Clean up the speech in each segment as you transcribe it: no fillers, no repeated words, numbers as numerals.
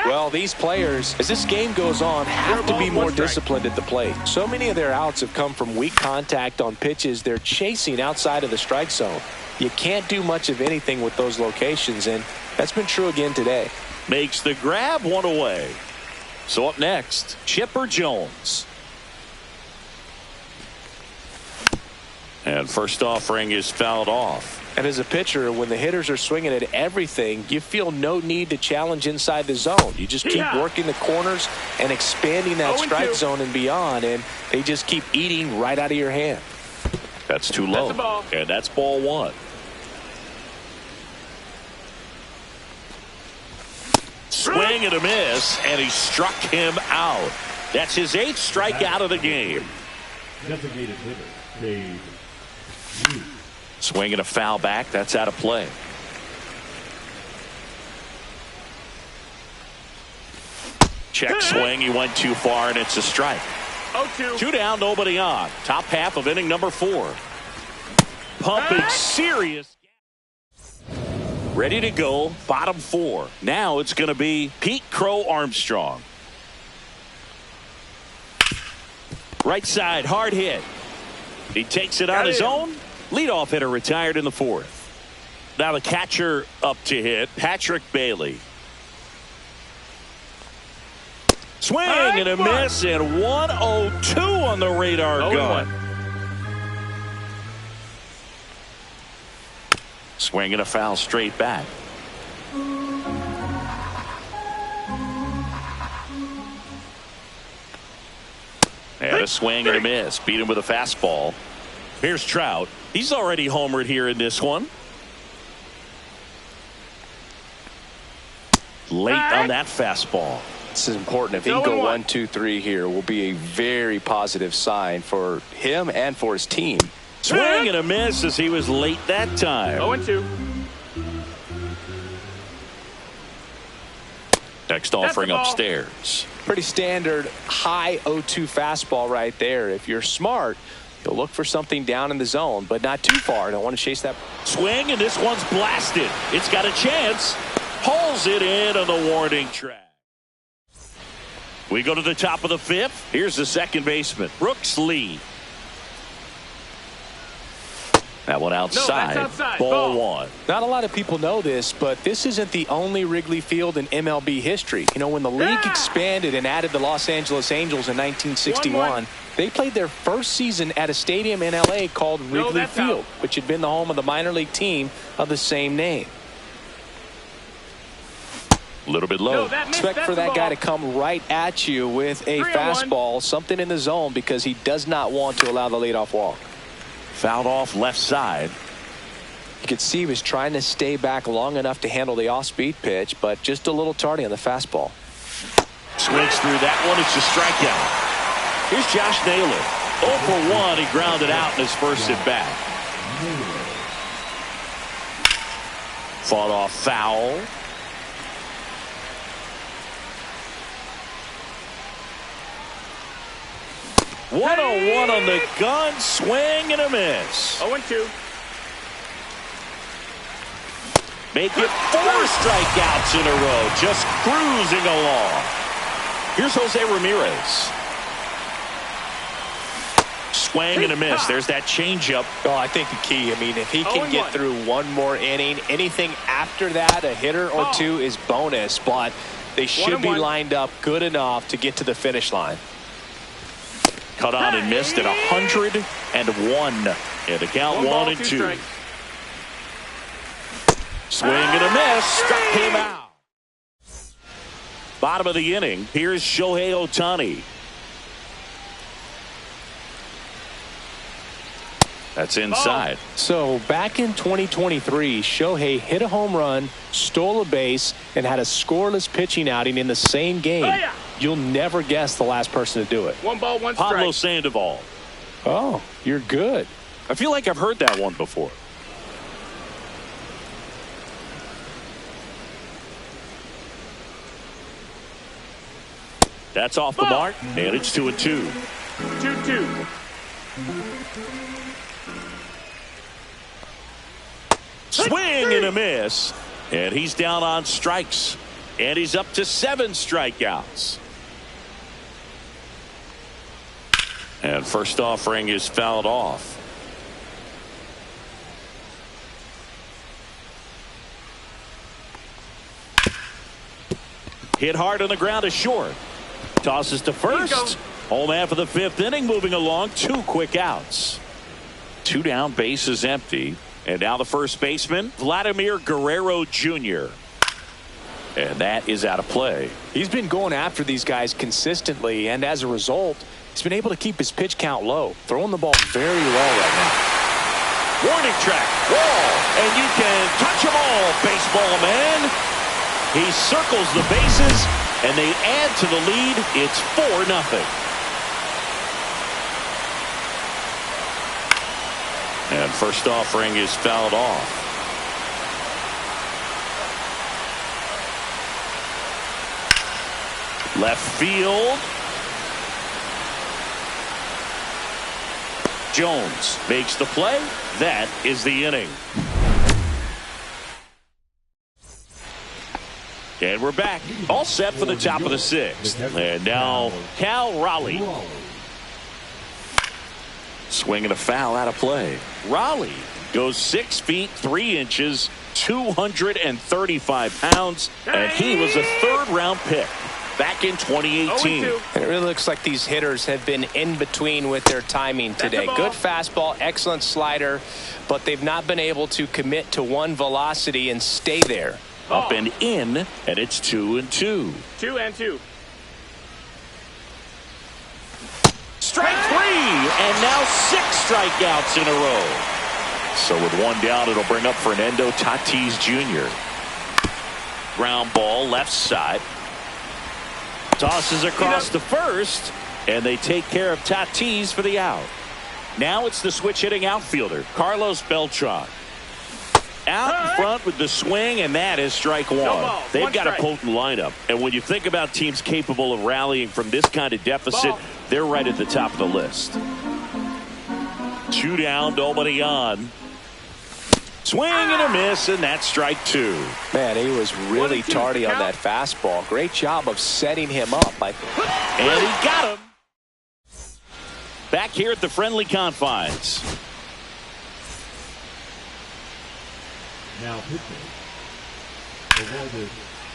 Well, these players, as this game goes on, have to be more disciplined at the plate. So many of their outs have come from weak contact on pitches they're chasing outside of the strike zone. You can't do much of anything with those locations, and that's been true again today. Makes the grab, one away. So up next, Chipper Jones. And first offering is fouled off. And as a pitcher, when the hitters are swinging at everything, you feel no need to challenge inside the zone. You just keep working the corners and expanding that strike zone and beyond, and they just keep eating right out of your hand. That's too low. And that's ball one. Swing and a miss, and he struck him out. That's his 8th strikeout of the game. Designated hitter, Dave. Swing and a foul back. That's out of play. Check swing. He went too far, and it's a strike. 0-2. 2 down, nobody on. Top half of inning number 4. Pumping serious. Ready to go. Bottom 4. Now it's going to be Pete Crow Armstrong. Right side, hard hit. He takes it on his own. Leadoff hitter retired in the 4th. Now the catcher up to hit, Patrick Bailey. Swing and a miss, and 1-0-2 on the radar gun. Swing and a foul straight back. And a swing and a miss. Beat him with a fastball. Here's Trout. He's already homered here in this one. Late on that fastball. This is important. If he can go 1-2-3 here, will be a very positive sign for him and for his team. Swing and a miss as he was late that time. 0-2. Next offering upstairs. Pretty standard high 0-2 fastball right there. If you're smart, you'll look for something down in the zone, but not too far. Don't want to chase that. Swing, and this one's blasted. It's got a chance. Pulls it in on the warning track. We go to the top of the 5th. Here's the second baseman, Brooks Lee. That one outside. No, that's outside. Ball 1. Not a lot of people know this, but this isn't the only Wrigley Field in MLB history. You know, when the league expanded and added the Los Angeles Angels in 1961, they played their first season at a stadium in L.A. called Wrigley Field, which had been the home of the minor league team of the same name. A little bit low. Expect for that guy to come right at you with a fastball, something in the zone, because he does not want to allow the leadoff walk. Fouled off left side. You could see he was trying to stay back long enough to handle the off-speed pitch, but just a little tardy on the fastball. Swings through that one. It's a strikeout. Here's Josh Naylor. 0 for 1. He grounded out in his first at bat. Fought off foul. One on the gun. Swing and a miss. 0-2. Make it 4 strikeouts in a row. Just cruising along. Here's Jose Ramirez. Swing and a miss. There's that changeup. Oh, I think the key, I mean, if he can get through one more inning, anything after that, a hitter or two is bonus, but they should be lined up good enough to get to the finish line. Cut on and missed at 101. And the count 1-2. Swing and a miss. Struck him out. Bottom of the inning. Here's Shohei Ohtani. That's inside. So back in 2023, Shohei hit a home run, stole a base, and had a scoreless pitching outing in the same game. You'll never guess the last person to do it. 1 ball, 1 strike. Pablo Sandoval. Oh, you're good. I feel like I've heard that one before. That's off the mark, and it's 2-2. 2-2. Swing and a miss, and he's down on strikes. And he's up to 7 strikeouts. And first offering is fouled off. Hit hard on the ground is short. Tosses to first. Home half of the 5th inning, moving along. 2 quick outs. 2 down, bases empty. And now the first baseman, Vladimir Guerrero Jr. And that is out of play. He's been going after these guys consistently, and as a result, he's been able to keep his pitch count low, throwing the ball very well right now. Warning track, wall, and you can touch them all, baseball man. He circles the bases, and they add to the lead. It's 4-0. And first offering is fouled off. Left field. Jones makes the play. That is the inning. And we're back. All set for the top of the 6th. And now Cal Raleigh. Swinging a foul out of play. Raleigh goes 6 feet 3 inches, 235 pounds, and he was a 3rd-round pick back in 2018. And it really looks like these hitters have been in between with their timing today. Good fastball, excellent slider, but they've not been able to commit to one velocity and stay there. Up and in, and it's 2-2. 2-2. Strike 3, and now 6 strikeouts in a row. So with 1 down, it'll bring up Fernando Tatis Jr. Ground ball, left side. Tosses across to first, and they take care of Tatis for the out. Now it's the switch-hitting outfielder, Carlos Beltran. Out in front with the swing, and that is strike 1. They've got a potent lineup, and when you think about teams capable of rallying from this kind of deficit, they're right at the top of the list. 2 down, nobody on. Swing and a miss, and that's strike 2. Man, he was really tardy on that fastball. Great job of setting him up. And he got him. Back here at the friendly confines. Now pitching.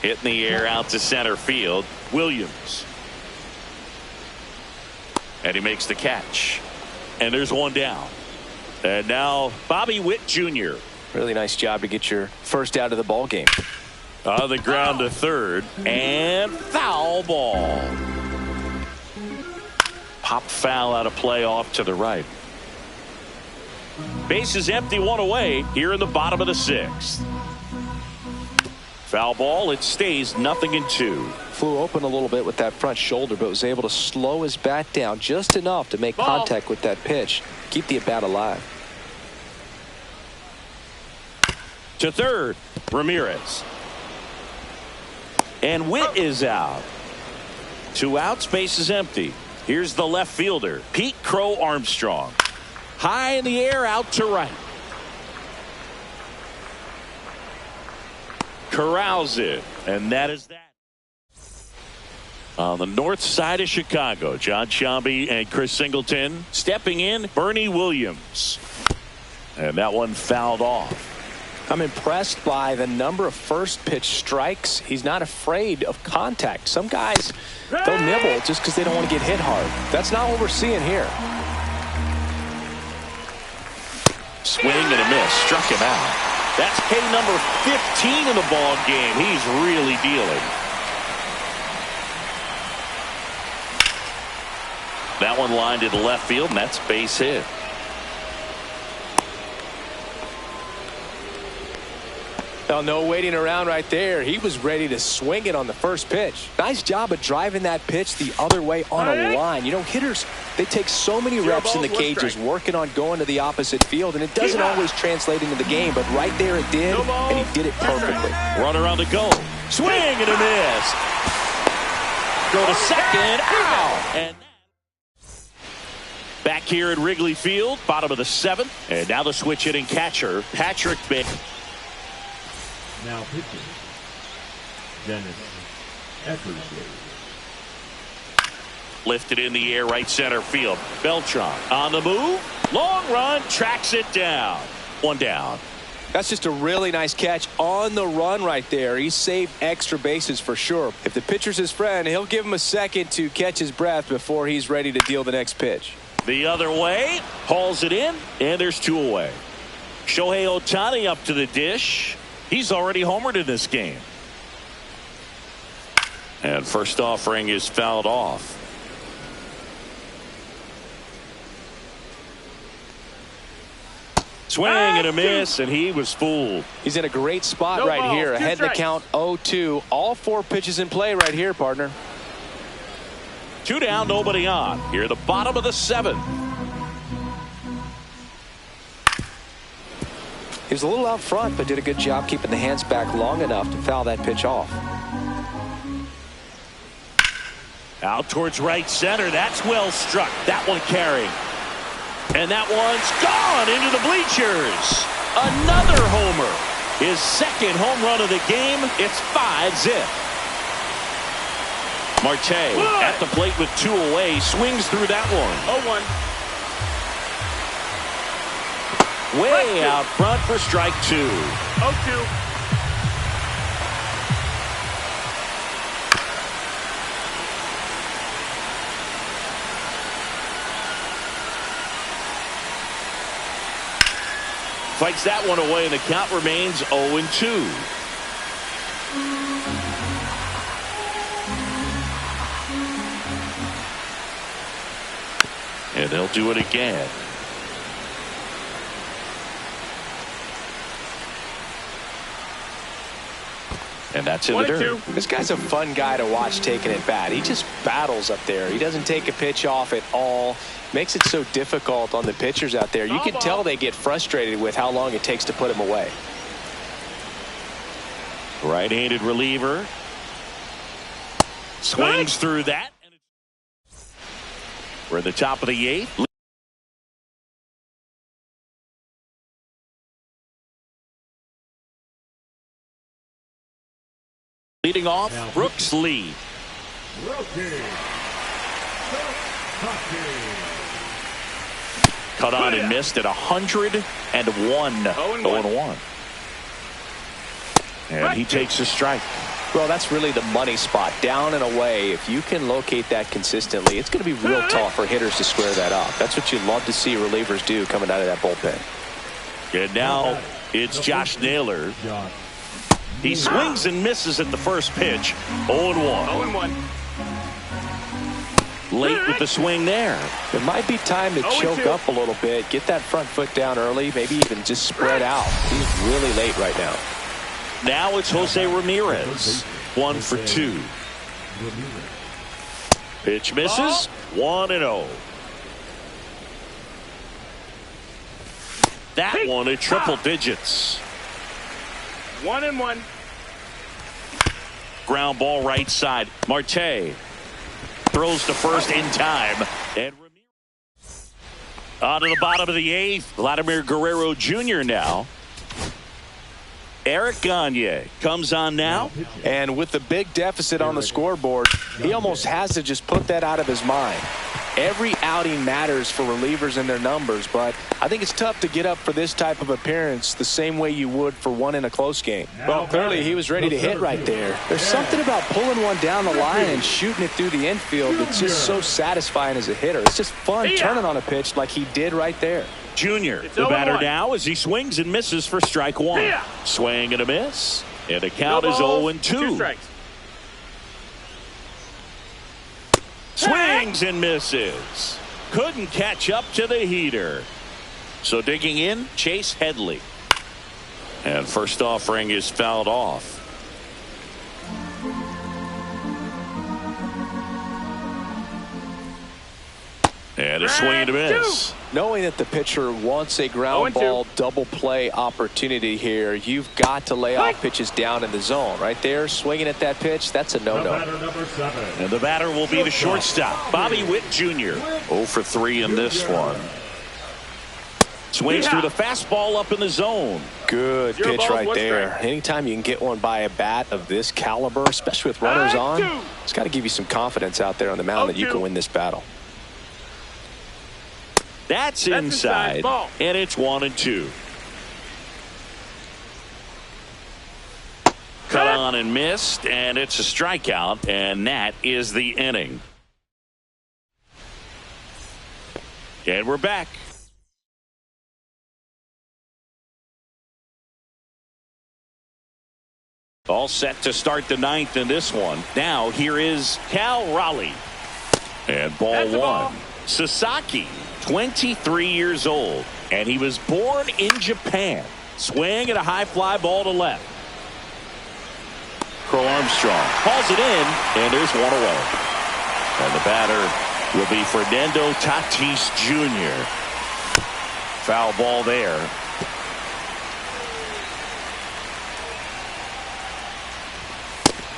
Hit in the air out to center field. Williams. And he makes the catch. And there's 1 down. And now Bobby Witt Jr. Really nice job to get your first out of the ball game. On the ground to third. And foul ball. Pop foul out of play off to the right. Bases empty, 1 away here in the bottom of the 6th. Foul ball. It stays 0-2. Flew open a little bit with that front shoulder, but was able to slow his bat down just enough to make contact with that pitch. Keep the at-bat alive. To third, Ramirez. And Witt is out. 2 outs, base is empty. Here's the left fielder, Pete Crow Armstrong. High in the air, out to right. Corrals it, and that is that. On the north side of Chicago, John Sciambi and Chris Singleton. Stepping in, Bernie Williams. And that one fouled off. I'm impressed by the number of first pitch strikes. He's not afraid of contact. Some guys, they'll nibble just because they don't want to get hit hard. That's not what we're seeing here. Swing and a miss. Struck him out. That's K number 15 in the ball game. He's really dealing. That one lined to the left field, and that's base hit. Oh, no waiting around right there. He was ready to swing it on the first pitch. Nice job of driving that pitch the other way on a line. You know, hitters, they take so many reps in the cages working on going to the opposite field, and it doesn't always translate into the game, but right there it did, and he did it perfectly. Runner on the go. Swing and a miss. Go to second. Ow! And back here at Wrigley Field, bottom of the 7th, and now the switch hitting catcher, Patrick Baker. Now pitching, Dennis Lifted in the air, right center field. Beltran on the move. Long run, tracks it down. One down. That's just a really nice catch on the run right there. He saved extra bases for sure. If the pitcher's his friend, he'll give him a second to catch his breath before he's ready to deal the next pitch. The other way, hauls it in, and there's two away. Shohei Ohtani up to the dish. He's already homered in this game. And first offering is fouled off. Swing and a miss, and he was fooled. He's in a great spot right here. Ahead in the count 0-2. All four pitches in play right here, partner. Two down, nobody on. Here at the bottom of the seventh. He was a little out front, but did a good job keeping the hands back long enough to foul that pitch off. Out towards right center. That's well struck. That one carrying. And that one's gone into the bleachers. Another homer. His second home run of the game. It's 5-0. Marte at the plate with two away. Swings through that one. 0-1. Way out front for strike two. 0-2. Fights that one away, and the count remains 0-2. And they'll do it again. And that's in the dirt. This guy's a fun guy to watch taking it bat. He just battles up there. He doesn't take a pitch off at all. Makes it so difficult on the pitchers out there. You can tell they get frustrated with how long it takes to put him away. Right-handed reliever. Swings through that. We're at the top of the eighth. Leading off, Brooks Lee. Cut on and missed at 101. 0-1. And he takes a strike. Well, that's really the money spot. Down and away. If you can locate that consistently, it's going to be real tough for hitters to square that up. That's what you love to see relievers do coming out of that bullpen. And now it's Josh Naylor. He swings and misses at the first pitch. 0-1. 0-1. Late with the swing there. It might be time to choke up a little bit. Get that front foot down early. Maybe even just spread out. He's really late right now. Now it's Jose Ramirez. 1 for 2. Pitch misses. 1-0. That one at triple digits. 1-1. Ground ball right side. Marte throws to first in time. And on to the bottom of the eighth. Vladimir Guerrero Jr. now. Eric Gagne comes on now. And with the big deficit on the scoreboard, he almost has to just put that out of his mind. Every outing matters for relievers and their numbers, but I think it's tough to get up for this type of appearance the same way you would for one in a close game. Well, clearly he was ready to hit right there. There's something about pulling one down the line and shooting it through the infield that's just so satisfying as a hitter. It's just fun turning on a pitch like he did right there. Junior, the batter now as he swings and misses for strike one. Swing and a miss. And the count is 0-2. 2 strikes. Swings and misses. Couldn't catch up to the heater. So digging in, Chase Headley. And first offering is fouled off. And a swing and a miss. Knowing that the pitcher wants a ground ball double play opportunity here, you've got to lay off pitches down in the zone. Right there, swinging at that pitch, that's a no-no. And the batter will be the shortstop, Bobby Witt Jr. 0 for 3 in this one. Swings through the fastball up in the zone. Good pitch right there. Anytime you can get one by a bat of this caliber, especially with runners on, it's got to give you some confidence out there on the mound that you can win this battle. That's inside, and it's 1-2. Cut on and missed, and it's a strikeout, and that is the inning. And we're back. All set to start the ninth in this one. Now here is Cal Raleigh. And ball one. Sasaki, 23 years old, and he was born in Japan. Swing at a high fly ball to left. Crow Armstrong hauls it in, and there's one away. And the batter will be Fernando Tatis Jr. Foul ball there.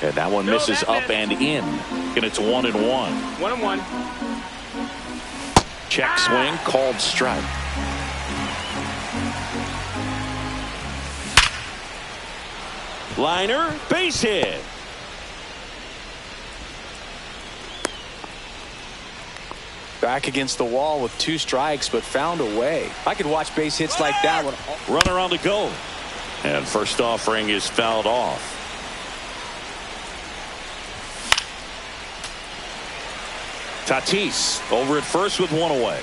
And that one misses up and in. And it's 1-1. 1-1. Check swing, called strike. Liner, base hit. Back against the wall with 2 strikes, but found a way. I could watch base hits like that one. Runner on the go. And first offering is fouled off. Tatis over at first with one away.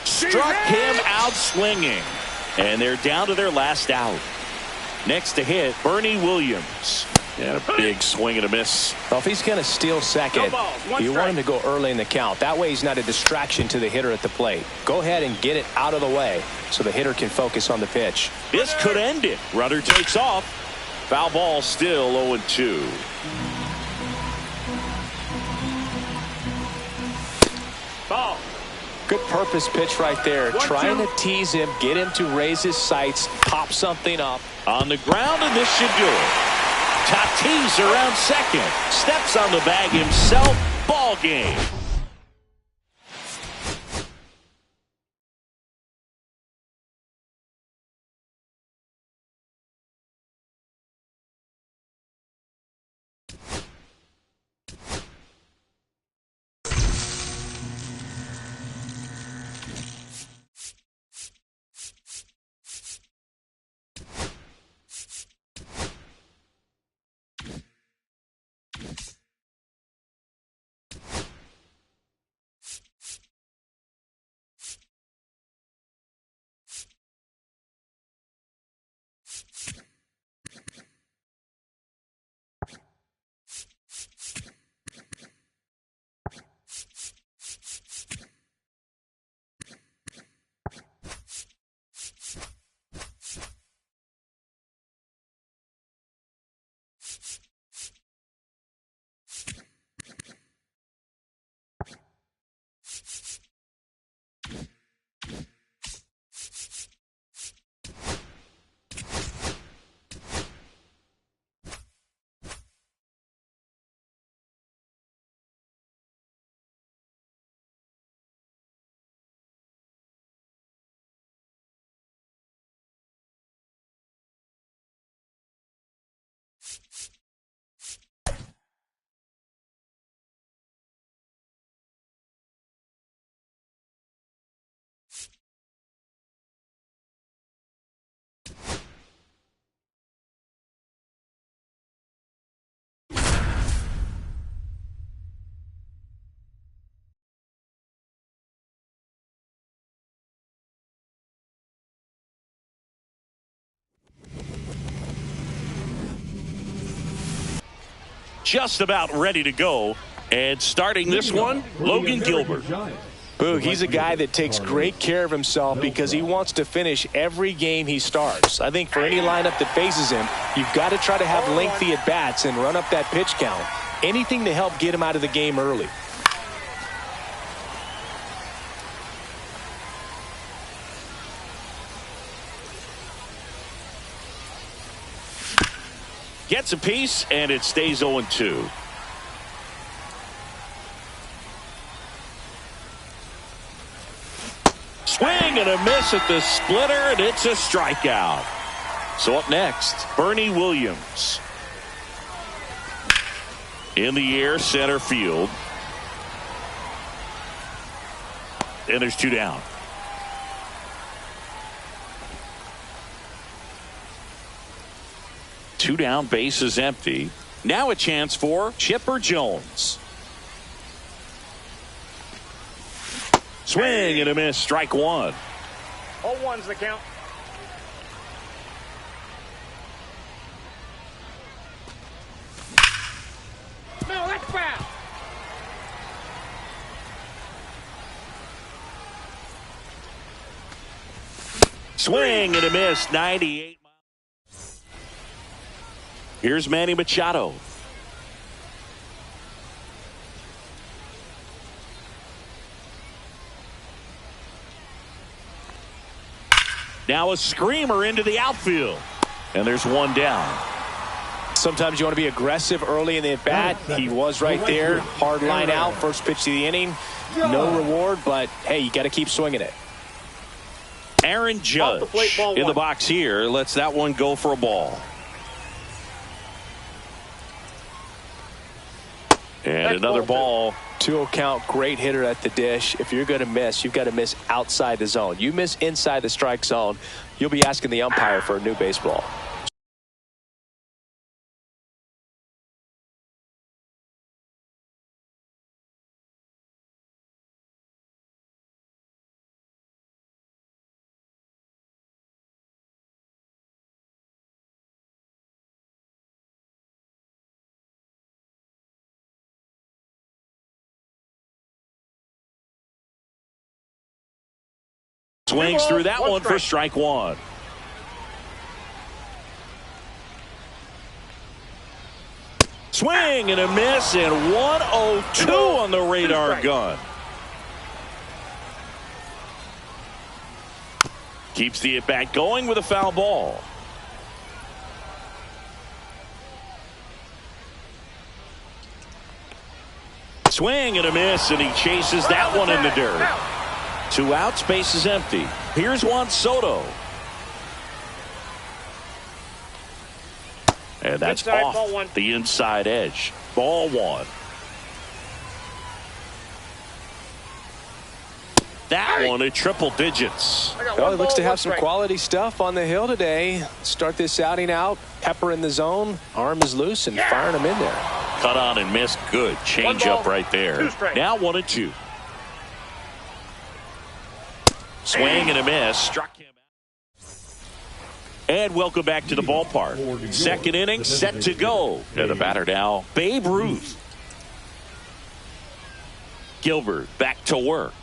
Struck him out swinging. And they're down to their last out. Next to hit, Bernie Williams. And a big swing and a miss. Well, if he's going to steal second, you want him to go early in the count. That way he's not a distraction to the hitter at the plate. Go ahead and get it out of the way so the hitter can focus on the pitch. This could end it. Runner takes off. Foul ball still 0-2. Ball. Good purpose pitch right there. Trying to tease him, get him to raise his sights, pop something up. On the ground, and this should do it. Tatis around second. Steps on the bag himself. Ball game. Just about ready to go. And starting this one, Logan Gilbert. Boog, he's a guy that takes great care of himself because he wants to finish every game he starts. I think for any lineup that faces him, you've got to try to have lengthy at-bats and run up that pitch count. Anything to help get him out of the game early. Gets a piece, and it stays 0-2. Swing and a miss at the splitter, and it's a strikeout. So up next, Bernie Williams. In the air, center field. And there's 2 down. Two down, base is empty. Now a chance for Chipper Jones. Swing and a miss, strike 1. 0-1's the count. No, that's foul. Swing and a miss, 98 miles. Here's Manny Machado. Now a screamer into the outfield. And there's 1 down. Sometimes you want to be aggressive early in the at-bat. He was right there. Hard line out. First pitch of the inning. No reward, but, hey, you got to keep swinging it. Aaron Judge in the box here. Lets that one go for a ball. And another ball. 2-0 count, great hitter at the dish. If you're going to miss, you've got to miss outside the zone. You miss inside the strike zone, you'll be asking the umpire for a new baseball. Swings through that one for strike 1. Swing and a miss, and 102 on the radar gun. Keeps the at-bat going with a foul ball. Swing and a miss, and he chases that one in the dirt. 2 outs, base is empty. Here's Juan Soto. And that's Inside, off the inside edge. Ball 1. That one at triple digits. Well, he looks to have some quality stuff on the hill today. Start this outing out. Pepper in the zone. Arm is loose and firing him in there. Cut on and missed. Good change up right there. Now 1-2. Swing and a miss. Struck him out. And welcome back to the ballpark. Second inning set to go. And the batter now, Babe Ruth. Gilbert back to work.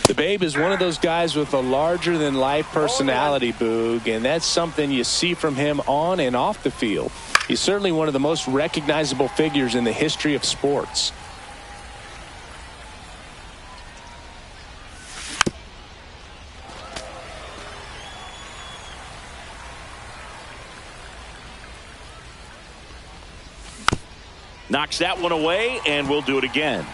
The Babe is one of those guys with a larger-than-life personality, Boog, and that's something you see from him on and off the field. He's certainly one of the most recognizable figures in the history of sports. Knocks that one away, and we'll do it again.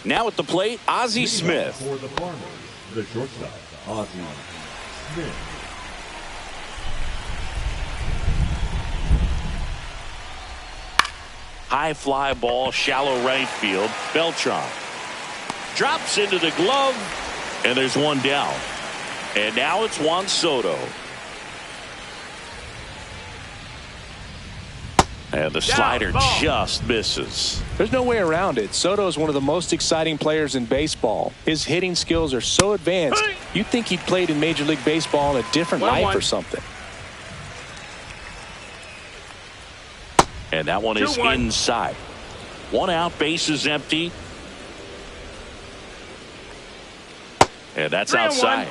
Now at the plate, Ozzie Smith. For the Farmers, the shortstop, Ozzie Smith. High fly ball, shallow right field. Beltran drops into the glove, and there's one down. And now it's Juan Soto. And the slider just misses. There's no way around it. Soto is one of the most exciting players in baseball. His hitting skills are so advanced, you'd think he'd played in Major League Baseball in a different life or something. And that one is inside. One out, base is empty. And that's outside.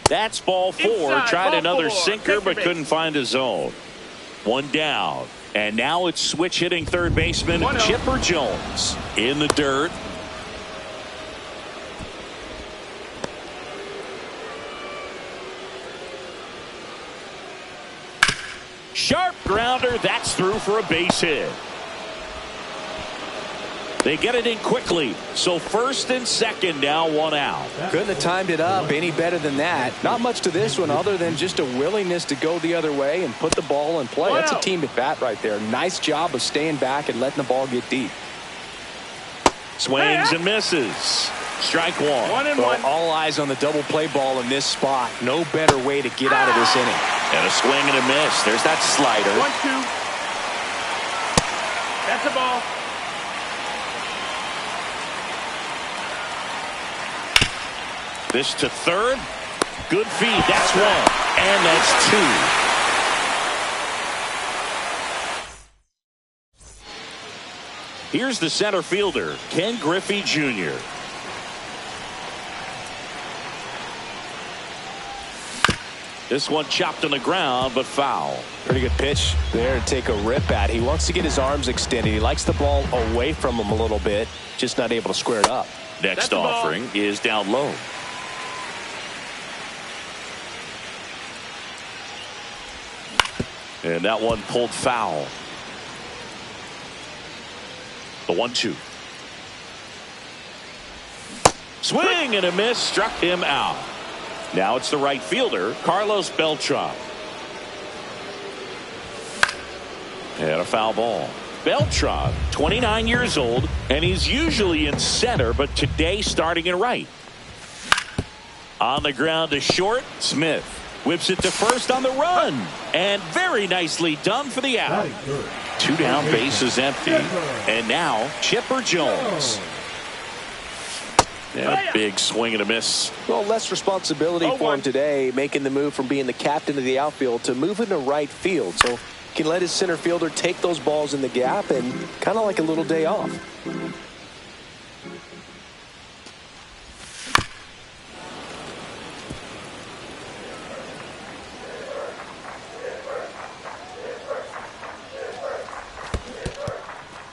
That's ball four. Inside, Tried ball another four. sinker, but couldn't find a zone. One down. And now it's switch hitting third baseman Chipper Jones in the dirt. Sharp grounder. That's through for a base hit. They get it in quickly. So first and second now, one out. Couldn't have timed it up any better than that. Not much to this one other than just a willingness to go the other way and put the ball in play. That's a team at bat right there. Nice job of staying back and letting the ball get deep. Swings and misses. Strike one. 1-1. All eyes on the double play ball in this spot. No better way to get out of this inning. And a swing and a miss. There's that slider. 1-2. That's a ball. This to third. Good feed. That's one. And that's two. Here's the center fielder, Ken Griffey Jr. This one chopped on the ground, but foul. Pretty good pitch there to take a rip at. He wants to get his arms extended. He likes the ball away from him a little bit, just not able to square it up. Next offering is down low. And that one pulled foul. The 1-2. Swing and a miss, struck him out. Now it's the right fielder, Carlos Beltran. And a foul ball. Beltran, 29 years old, and he's usually in center, but today starting in right. On the ground to short, Smith whips it to first on the run, and very nicely done for the out. Two down, bases empty, and now Chipper Jones. And a big swing and a miss. Well, less responsibility for him today, making the move from being the captain of the outfield to moving to right field. So he can let his center fielder take those balls in the gap and kind of like a little day off.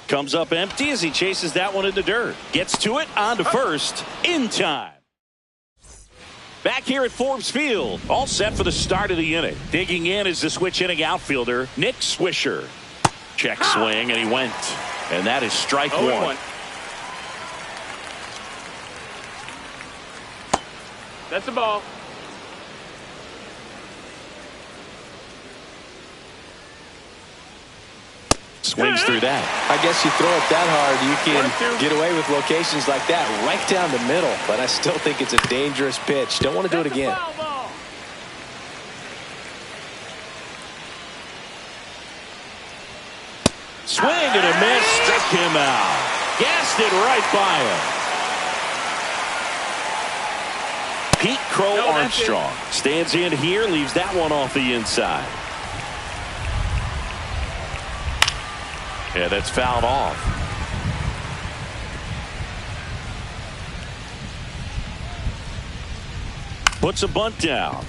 Comes up empty as he chases that one in the dirt. Gets to it, on to first, in time. Back here at Forbes Field, all set for the start of the inning. Digging in is the switch inning outfielder, Nick Swisher. Check swing, and he went. And that is strike one. That's a ball. Swings through that. I guess you throw it that hard, you can get away with locations like that right down the middle. But I still think it's a dangerous pitch. Don't want to do it again. Swing and a miss, struck him out. Gassed it right by him. Pete Crow Armstrong stands in here, leaves that one off the inside. Yeah, that's fouled off. Puts a bunt down.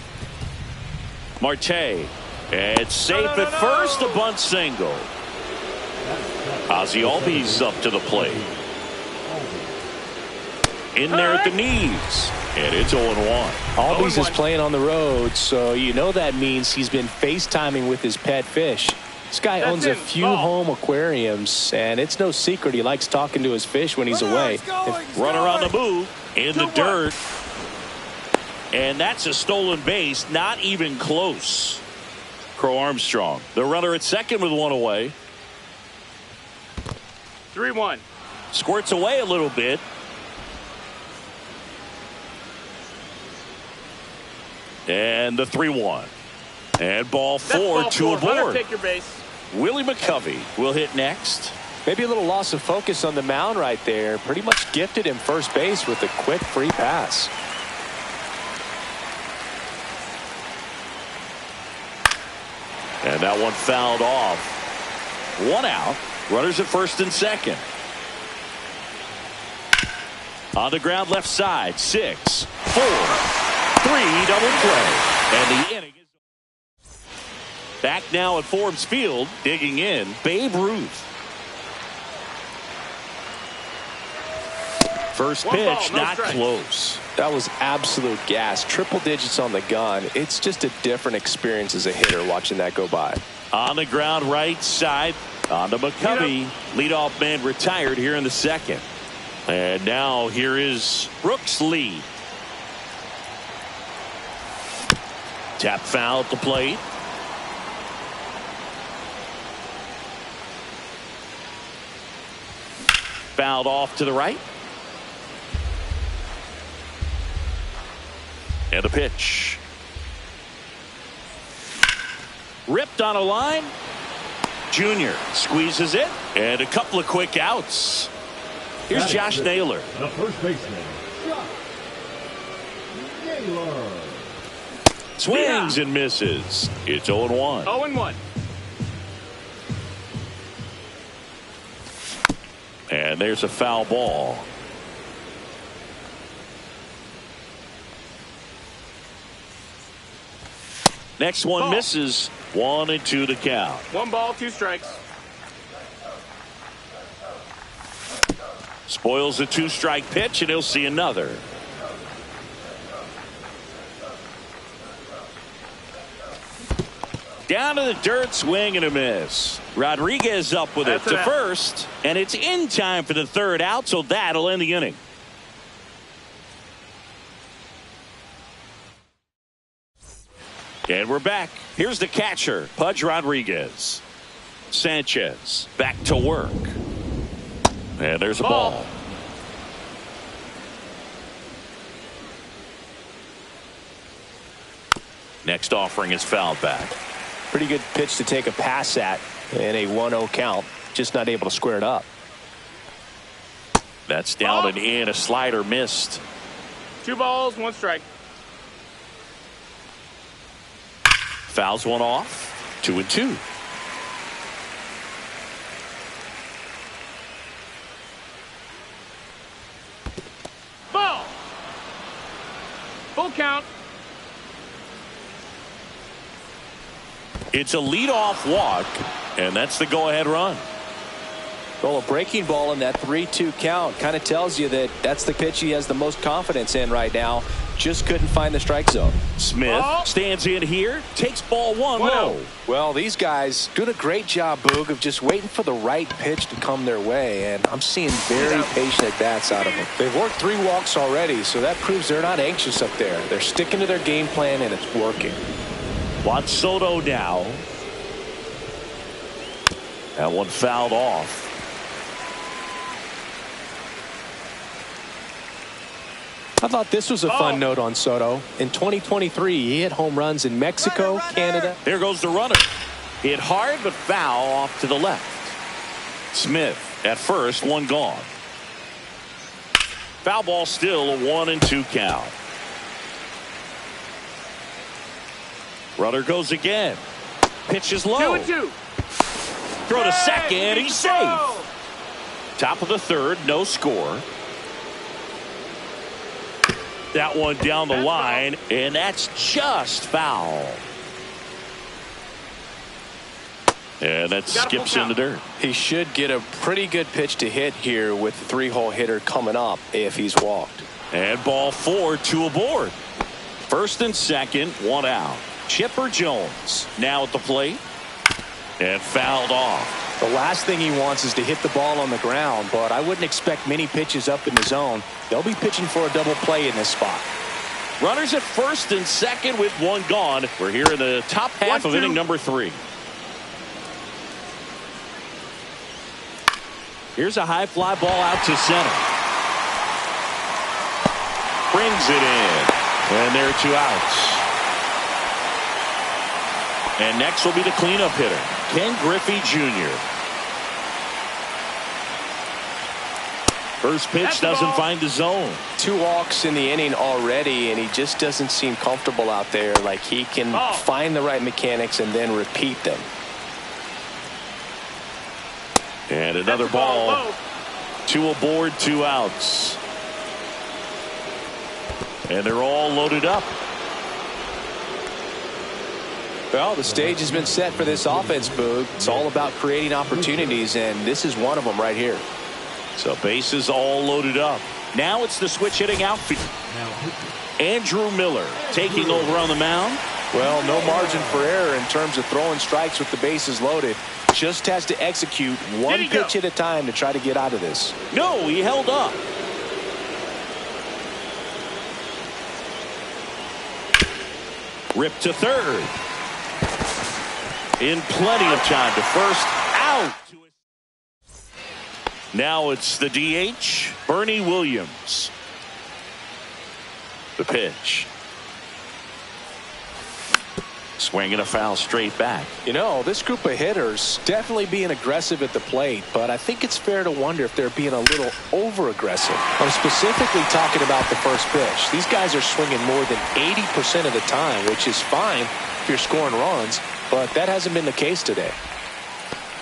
Marte. It's safe at first, a bunt single. Ozzie Albies up to the plate. In there at the knees. And it's 0-1. Albies is playing on the road, so you know that means he's been FaceTiming with his pet fish. This guy owns a few home aquariums, and it's no secret he likes talking to his fish when he's away. Runner on the move, in the dirt. And that's a stolen base, not even close. Crow Armstrong, the runner at second with one away. 3-1. Squirts away a little bit. And the 3-1. And ball four, two aboard. Take your base. Willie McCovey will hit next. Maybe a little loss of focus on the mound right there. Pretty much gifted him first base with a quick free pass. And that one fouled off. One out. Runners at first and second. On the ground left side. 6, 4, 3 double play. And the inning is back now at Forbes Field. Digging in, Babe Ruth. First pitch, not close. That was absolute gas. Triple digits on the gun. It's just a different experience as a hitter watching that go by. On the ground right side. On to McCovey. Leadoff man retired here in the second. And now here is Brooks Lee. Tap foul at the plate. Fouled off to the right. And a pitch. Ripped on a line. Junior squeezes it. And a couple of quick outs. Here's Josh Naylor. The first baseman, Josh Naylor. Swings and misses. It's 0-1. 0-1. And there's a foul ball. Next one misses. 1-2 to count. 1 ball, 2 strikes. Spoils the 2-strike pitch, and he'll see another. Down to the dirt, swing and a miss. Rodriguez up with it to first, and it's in time for the third out, so that'll end the inning. And we're back. Here's the catcher, Pudge Rodriguez. Sanchez back to work. And there's a ball. Next offering is fouled back. Pretty good pitch to take a pass at in a 1-0 count. Just not able to square it up. That's down and in. A slider missed. 2 balls, 1 strike. Fouls one off. 2-2. Ball. Full count. It's a leadoff walk, and that's the go-ahead run. Well, a breaking ball in that 3-2 count kind of tells you that that's the pitch he has the most confidence in right now. Just couldn't find the strike zone. Smith stands in here, takes ball 1 low. Well, these guys doing a great job, Boog, of just waiting for the right pitch to come their way, and I'm seeing very patient at-bats out of them. They've worked 3 walks already, so that proves they're not anxious up there. They're sticking to their game plan, and it's working. Juan Soto now. That one fouled off. I thought this was a fun note on Soto. In 2023, he hit home runs in Mexico, Canada. There goes the runner. Hit hard, but foul off to the left. Smith at first, 1 gone. Foul ball still, a 1-2 count. Runner goes again. Pitch is low. 2-2. Throw to second. He's safe. Top of the third. No score. That one down the line. And that's just foul. And that skips in the dirt. He should get a pretty good pitch to hit here with the 3-hole hitter coming up if he's walked. And ball 4, 2 aboard. First and second, 1 out. Chipper Jones now at the plate. And fouled off. The last thing he wants is to hit the ball on the ground, but I wouldn't expect many pitches up in the zone. They'll be pitching for a double play in this spot. Runners at first and second with 1 gone. We're here in the top half of inning number 3. Here's a high fly ball out to center. Brings it in. And there are 2 outs. And next will be the cleanup hitter, Ken Griffey Jr. First pitch doesn't find the zone. 2 walks in the inning already, and he just doesn't seem comfortable out there. Like he can find the right mechanics and then repeat them. And another ball. 2 aboard, 2 outs. And they're all loaded up. Well, the stage has been set for this offense, Boog. It's all about creating opportunities, and this is one of them right here. So bases all loaded up. Now it's the switch hitting outfield. Andrew Miller taking over on the mound. Well, no margin for error in terms of throwing strikes with the bases loaded. Just has to execute one pitch at a time to try to get out of this. No, he held up. Ripped to third. In plenty of time to first. Out. Now it's the DH, Bernie Williams. The pitch. Swinging a foul straight back. You know, this group of hitters definitely being aggressive at the plate, but I think it's fair to wonder if they're being a little over-aggressive. I'm specifically talking about the first pitch. These guys are swinging more than 80% of the time, which is fine if you're scoring runs, but that hasn't been the case today.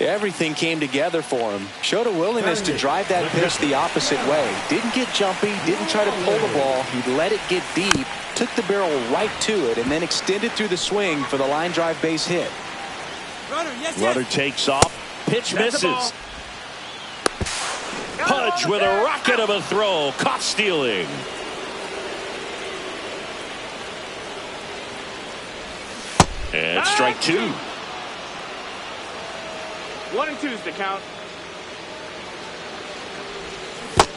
Everything came together for him. Showed a willingness to drive that pitch the opposite way. Didn't get jumpy, didn't try to pull the ball. He let it get deep, took the barrel right to it, and then extended through the swing for the line drive base hit. Runner takes off. Pitch misses. Pudge with a rocket of a throw. Caught stealing. And strike two. 1-2's the count.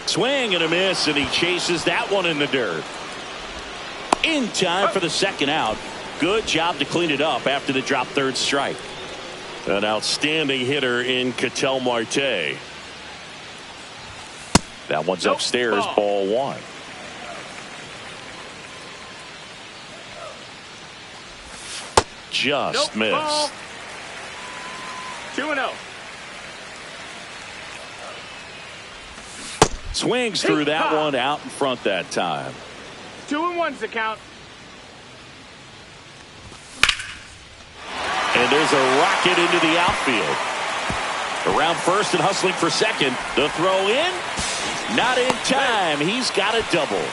Swing and a miss, and he chases that one in the dirt. In time for the second out. Good job to clean it up after the drop third strike. An outstanding hitter in Ketel Marte. That one's upstairs, ball one. Just missed. Ball. 2-0. Swings through that one, out in front that time. 2-1's the count. And there's a rocket into the outfield. Around first and hustling for second. The throw in. Not in time. He's got a double.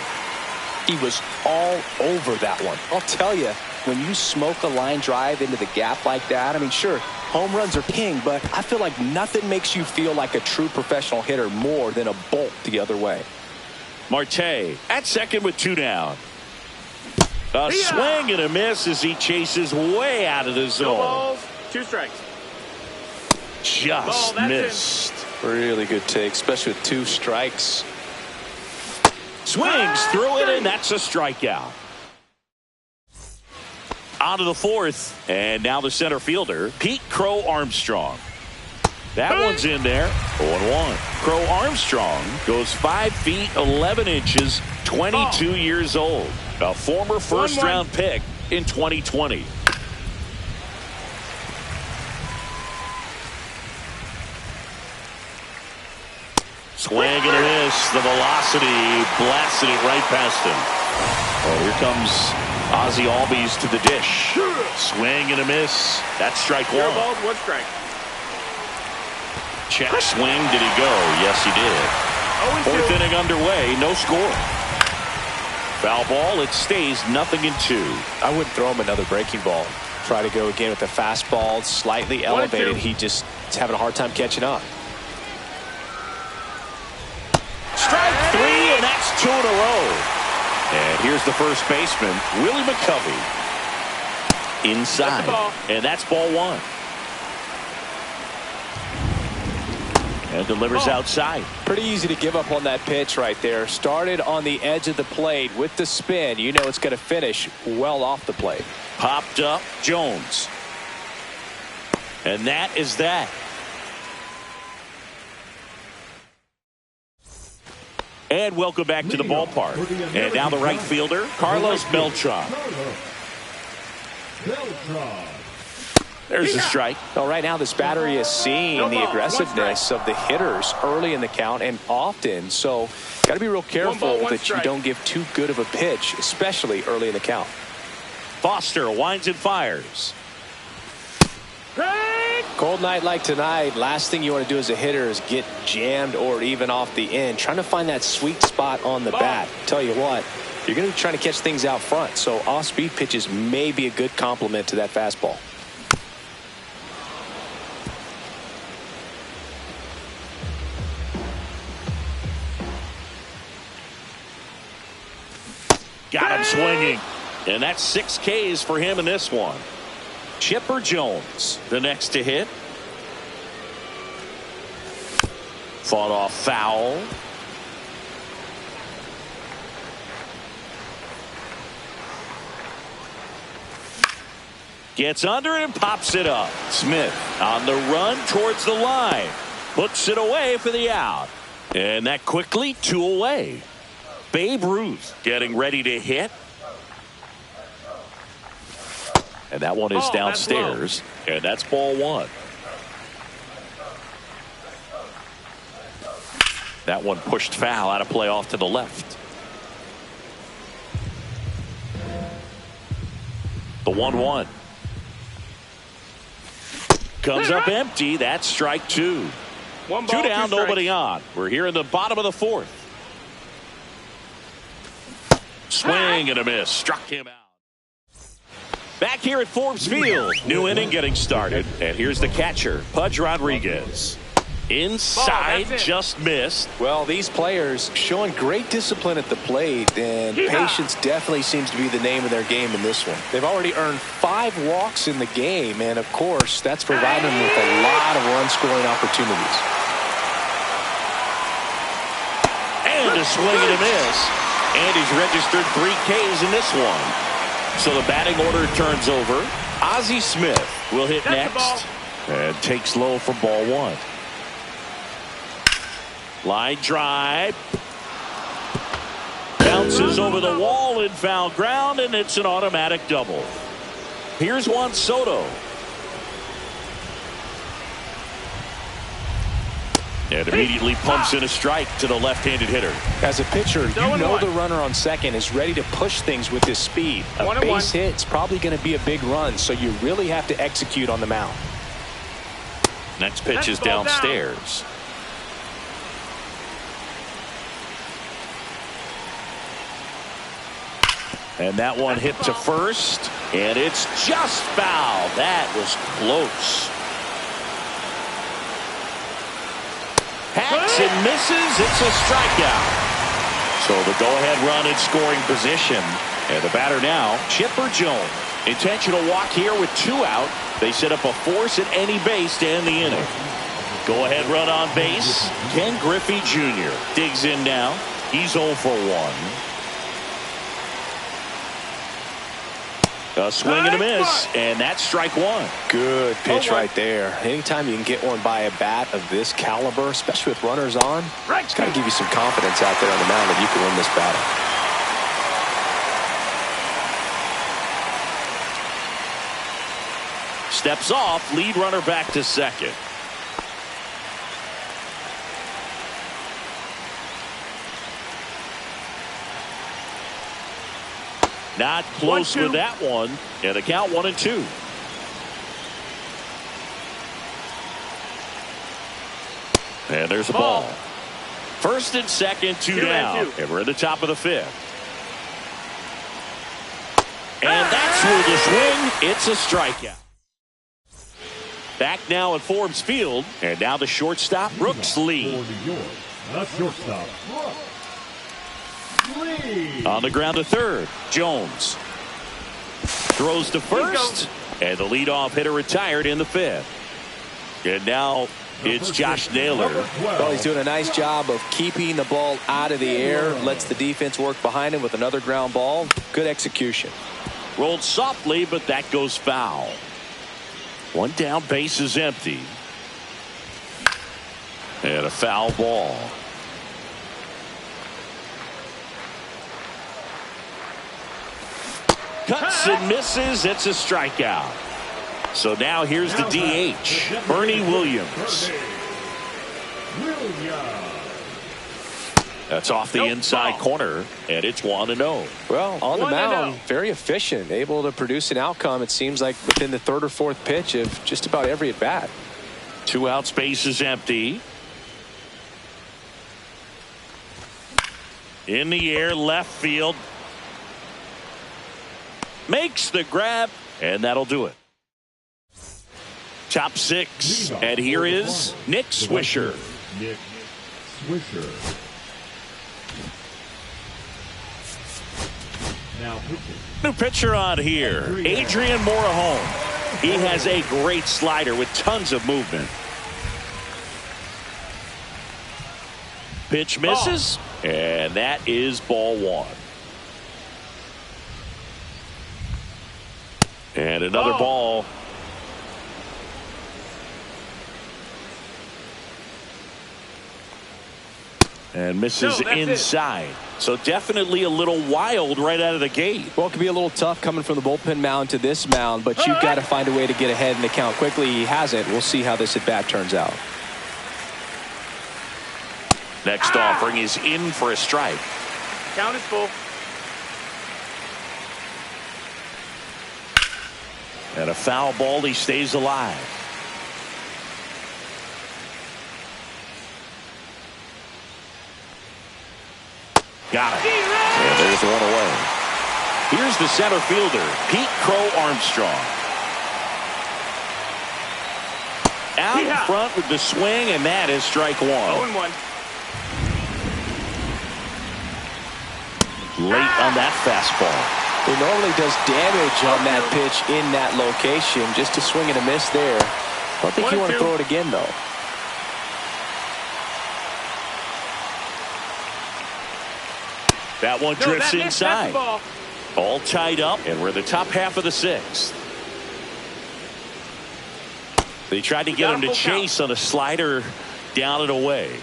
He was all over that one. I'll tell you, when you smoke a line drive into the gap like that, I mean, sure, home runs are king, but I feel like nothing makes you feel like a true professional hitter more than a bolt the other way. Marte at second with two down. A swing and a miss as he chases way out of the zone. 2 balls, 2 strikes. Just missed. Really good take, especially with 2 strikes. Swings through it, and that's a strikeout. On to the fourth, and now the center fielder, Pete Crow Armstrong. That one's in there. 0-1. Crow Armstrong goes 5 feet 11 inches, 22 years old. A former first-round pick in 2020. Swing and a miss. The velocity blasted it right past him. Oh, here comes Ozzie Albies to the dish. Swing and a miss. That's strike 1. 0 balls, 1 strike. Check swing. Did he go? Yes, he did. 4th inning underway. No score. Foul ball. It stays 0-2. I wouldn't throw him another breaking ball. Try to go again with the fastball, slightly elevated. He just is having a hard time catching up. Strike 3, and that's 2 in a row. And here's the first baseman, Willie McCovey. Inside. And that's ball 1. And delivers outside. Pretty easy to give up on that pitch right there. Started on the edge of the plate with the spin. You know it's going to finish well off the plate. Popped up Jones. And that is that. And welcome back to the ballpark. And now the right fielder, Carlos Beltran. There's a strike. Well, right now this battery is seeing the aggressiveness of the hitters early in the count and often. So got to be real careful that you don't give too good of a pitch, especially early in the count. Foster winds and fires. Cold night like tonight, last thing you want to do as a hitter is get jammed or even off the end. Trying to find that sweet spot on the bat. Tell you what, you're going to be trying to catch things out front. So off-speed pitches may be a good complement to that fastball. Got him swinging. And that's 6 Ks for him in this one. Chipper Jones, the next to hit. Fought off foul. Gets under it and pops it up. Smith on the run towards the line. Puts it away for the out. And that quickly 2 away. Babe Ruth getting ready to hit. And that one is downstairs. And that's ball 1. That one pushed foul out of play off to the left. The 1-1. Comes up empty. That's strike 2. 1 ball, 2 down, 2 nobody on. We're here in the bottom of the 4th. Swing and a miss. Struck him out. Back here at Forbes Field. New inning getting started. And here's the catcher, Pudge Rodriguez. Inside, just missed. Well, these players showing great discipline at the plate, and patience definitely seems to be the name of their game in this one. They've already earned 5 walks in the game, and of course, that's provided them with a lot of run-scoring opportunities. And a swing and a miss. And he's registered 3 Ks in this one. So the batting order turns over. Ozzie Smith will hit next. And takes low for ball 1. Line drive. Bounces over the wall in foul ground, and it's an automatic double. Here's Juan Soto. And immediately pumps in a strike to the left-handed hitter. As a pitcher, you know the runner on second is ready to push things with his speed. A base hit's probably going to be a big run, so you really have to execute on the mound. Next pitch is downstairs. And that one hit to first, and it's just foul. That was close. Hacks and misses. It's a strikeout. So the go-ahead run in scoring position. And the batter now, Chipper Jones. Intentional walk here with 2 out. They set up a force at any base to end the inning. Go-ahead run on base. Ken Griffey Jr. digs in now. He's 0 for 1. A swing and a miss, and that's strike 1. Good pitch right there. Anytime you can get one by a bat of this caliber, especially with runners on, it's got to give you some confidence out there on the mound that you can win this battle. Steps off, lead runner back to second. Not close with that one. And the count 1-2. And there's a ball. First and second, 2 down. And we're at the top of the 5th. And that's through the swing. It's a strikeout. Back now at Forbes Field. And now the shortstop, Brooks Lee. The shortstop, On the ground to third, Jones throws to first, and the leadoff hitter retired in the 5th. And now it's Josh Naylor. Well, he's doing a nice job of keeping the ball out of the air, lets the defense work behind him with another ground ball. Good execution. Rolled softly, but that goes foul. 1 down, base is empty. And a foul ball. Cuts and misses. It's a strikeout. So now here's the DH, Bernie Williams. That's off the inside corner, and it's 1-0. Well, on the mound, very efficient, able to produce an outcome, it seems like, within the 3rd or 4th pitch of just about every at-bat. 2 out, space is empty. In the air, left field. Makes the grab, and that'll do it. Top 6, and here is Nick Swisher. Nick Swisher. Now pitching. New pitcher on here, Adrian Morejon. He has a great slider with tons of movement. Pitch misses, and that is ball one. And another ball. And misses inside. So definitely a little wild right out of the gate. Well, it can be a little tough coming from the bullpen mound to this mound, but you've got to find a way to get ahead in the count quickly. He hasn't. We'll see how this at-bat turns out. Next offering is in for a strike. Count is full. And a foul ball. He stays alive. Got it. And there's one away. Here's the center fielder, Pete Crow Armstrong. Out in front with the swing, and that is strike one. 0-1. Late on that fastball. He normally does damage on that pitch in that location. Just a swing and a miss there. I don't think you want to throw it again, though. That one drifts inside. All tied up, and we're the top half of the sixth. They tried to get him to chase on a slider down and away.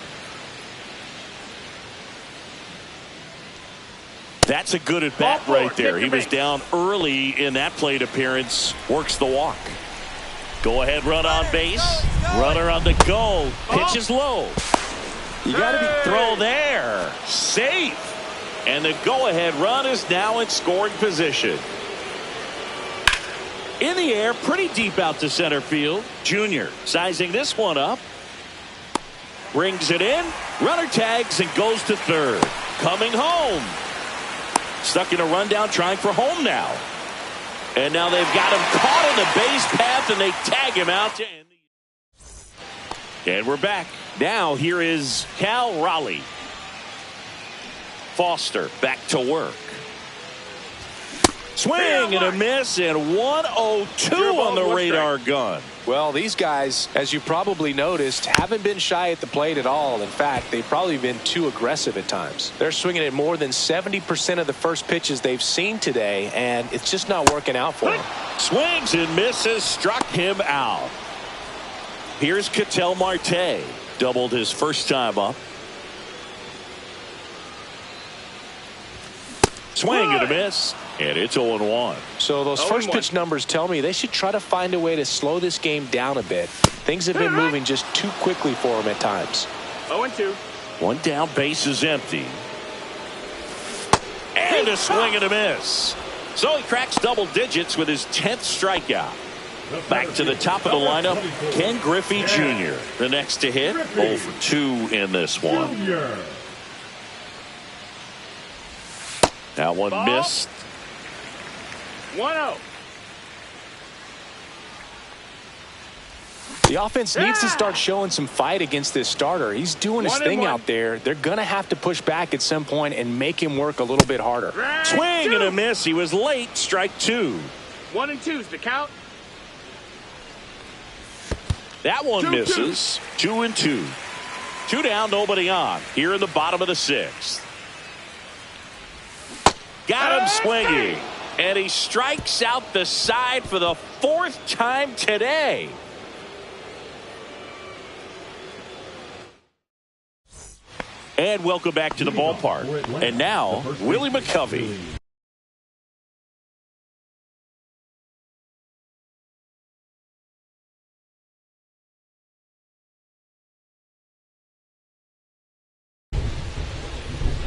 That's a good at bat right there. He was down early in that plate appearance. Works the walk. Go ahead, run on base. Runner on the go. Pitch is low. You got to be throw there. Safe. And the go-ahead run is now in scoring position. In the air, pretty deep out to center field. Junior sizing this one up. Brings it in. Runner tags and goes to third. Coming home. Stuck in a rundown, trying for home now. And now they've got him caught on the base path, and they tag him out to end the. And we're back. Now here is Cal Raleigh. Foster back to work. Swing and a miss, and 1-0-2 on the radar gun. Well, these guys, as you probably noticed, haven't been shy at the plate at all. In fact, they've probably been too aggressive at times. They're swinging at more than 70% of the first pitches they've seen today, and it's just not working out for them. Swings and misses, struck him out. Here's Ketel Marte. Doubled his first time up. Swing and a miss, and it's 0-1. So those first pitch numbers tell me they should try to find a way to slow this game down a bit. Things have been moving just too quickly for them at times. 0-2. One down, base is empty. And a swing and a miss. So he cracks double digits with his 10th strikeout. Back to the top of the lineup, Ken Griffey Jr. The next to hit, 0 for 2 in this one. That one missed. 1-0. The offense needs to start showing some fight against this starter. He's doing his thing out there. They're going to have to push back at some point and make him work a little bit harder. Swing and a miss. He was late. Strike two. 1-2's the count. That one misses. 2-2. Two down, nobody on. Here in the bottom of the sixth. Got him swinging. And he strikes out the side for the fourth time today. And welcome back to the ballpark. And now, Willie McCovey.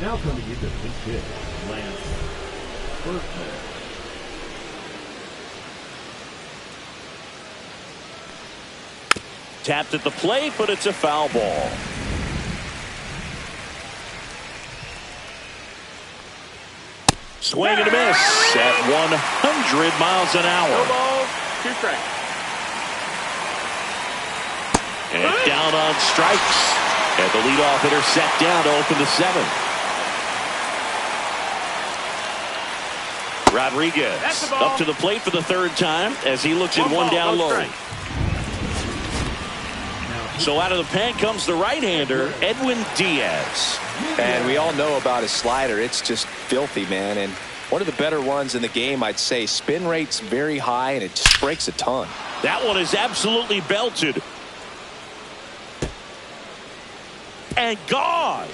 Now coming into the pitch, Lance Berkman. Tapped at the plate, but it's a foul ball. Swing and a miss at 100 miles an hour. No balls, 2 strikes. And down on strikes. And the leadoff hitter set down to open the 7th. Rodriguez up to the plate for the third time as he looks at one down low. So out of the pen comes the right-hander, Edwin Diaz. And we all know about his slider. It's just filthy, man. And one of the better ones in the game, I'd say. Spin rate's very high, and it just breaks a ton. That one is absolutely belted. And gone.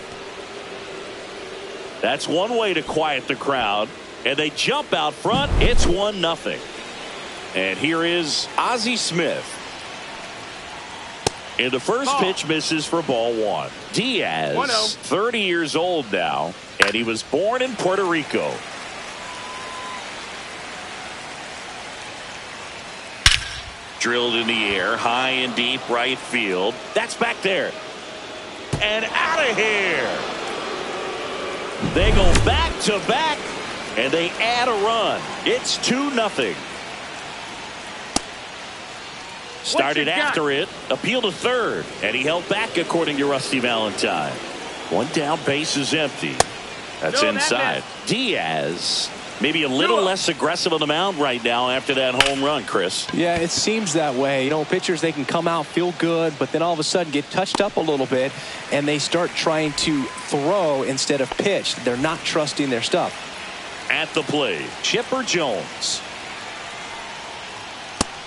That's one way to quiet the crowd. And they jump out front. It's 1-0. And here is Ozzie Smith. And the first pitch misses for ball one. Diaz, 1-0. 30 years old now, and he was born in Puerto Rico. Drilled in the air, high and deep right field. That's back there. And out of here. They go back to back, and they add a run. It's 2-0. Started after it, appealed to third, and he held back according to Rusty Valentine. One down, base is empty. That's inside. Diaz, maybe a little less aggressive on the mound right now after that home run, Chris. Yeah, it seems that way. You know, pitchers, they can come out, feel good, but then all of a sudden get touched up a little bit, and they start trying to throw instead of pitch. They're not trusting their stuff. At the plate, Chipper Jones.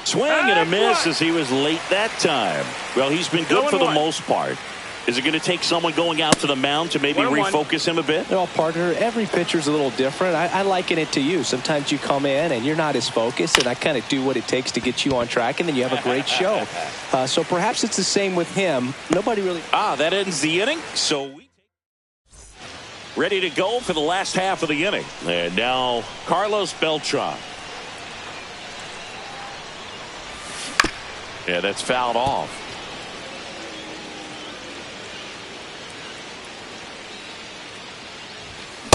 Swing and a miss as he was late that time. Well, he's been good for the most part. Is it going to take someone going out to the mound to maybe refocus him a bit? Well, partner, every pitcher's a little different. I liken it to you. Sometimes you come in and you're not as focused, and I kind of do what it takes to get you on track, and then you have a great show. So perhaps it's the same with him. Nobody really... That ends the inning. So we ready to go for the last half of the inning. And now Carlos Beltran. Yeah, that's fouled off.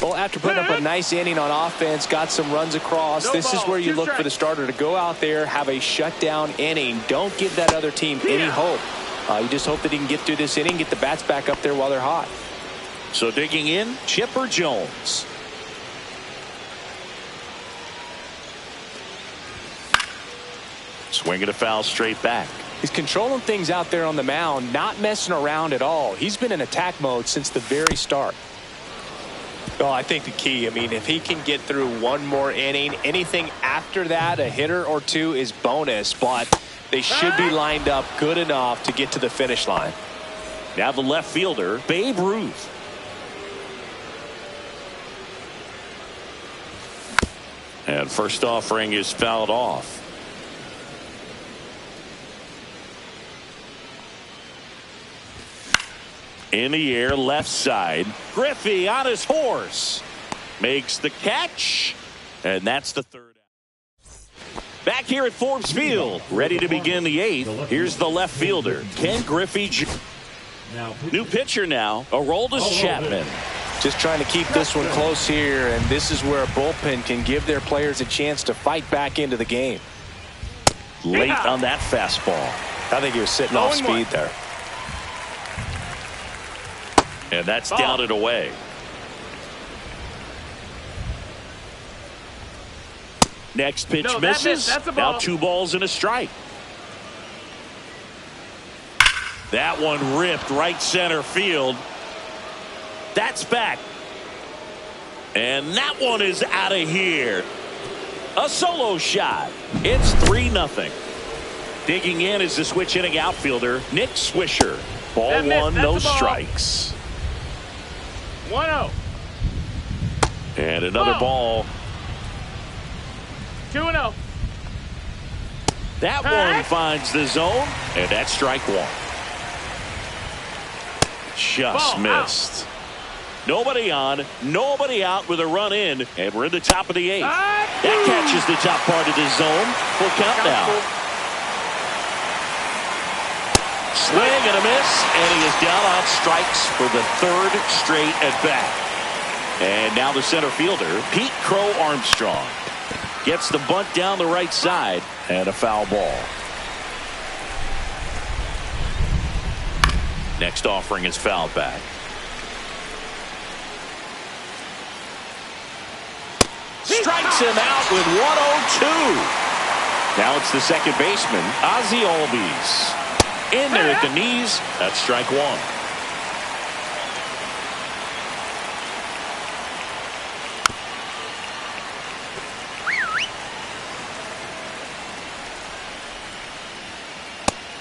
Well, after putting up a nice inning on offense, got some runs across, this is where you look for the starter to go out there, have a shutdown inning. Don't give that other team any hope. You just hope that he can get through this inning, get the bats back up there while they're hot. So digging in, Chipper Jones. Swinging a foul straight back. He's controlling things out there on the mound, not messing around at all. He's been in attack mode since the very start. Well, I think the key, I mean, if he can get through one more inning, anything after that, a hitter or two is bonus, but they should be lined up good enough to get to the finish line. Now the left fielder, Babe Ruth. And first offering is fouled off. In the air, left side. Griffey on his horse. Makes the catch. And that's the third out. Back here at Forbes Field. Ready to begin the eighth. Here's the left fielder, Ken Griffey. New pitcher now, Aroldis Chapman. Just trying to keep this one close here, and this is where a bullpen can give their players a chance to fight back into the game. Late on that fastball. I think he was sitting off speed there. And that's down and away. Next pitch misses. Now 2 balls and a strike. That one ripped right center field. That's back. And that one is out of here. A solo shot. It's 3-0. Digging in is the switch hitting outfielder, Nick Swisher. Ball one, no strikes. 1-0. And another ball. 2-0. That one finds the zone, and that's strike one. Just missed. Nobody on, nobody out with a run in, and we're in the top of the eighth. That catches the top part of the zone. Full count now. Swing and a miss, and he is down on strikes for the third straight at bat. And now the center fielder, Pete Crow Armstrong, gets the bunt down the right side, and a foul ball. Next offering is fouled back. Strike strikes him out with 102. Now it's the second baseman, Ozzie Albies. In there at the knees. That's strike one.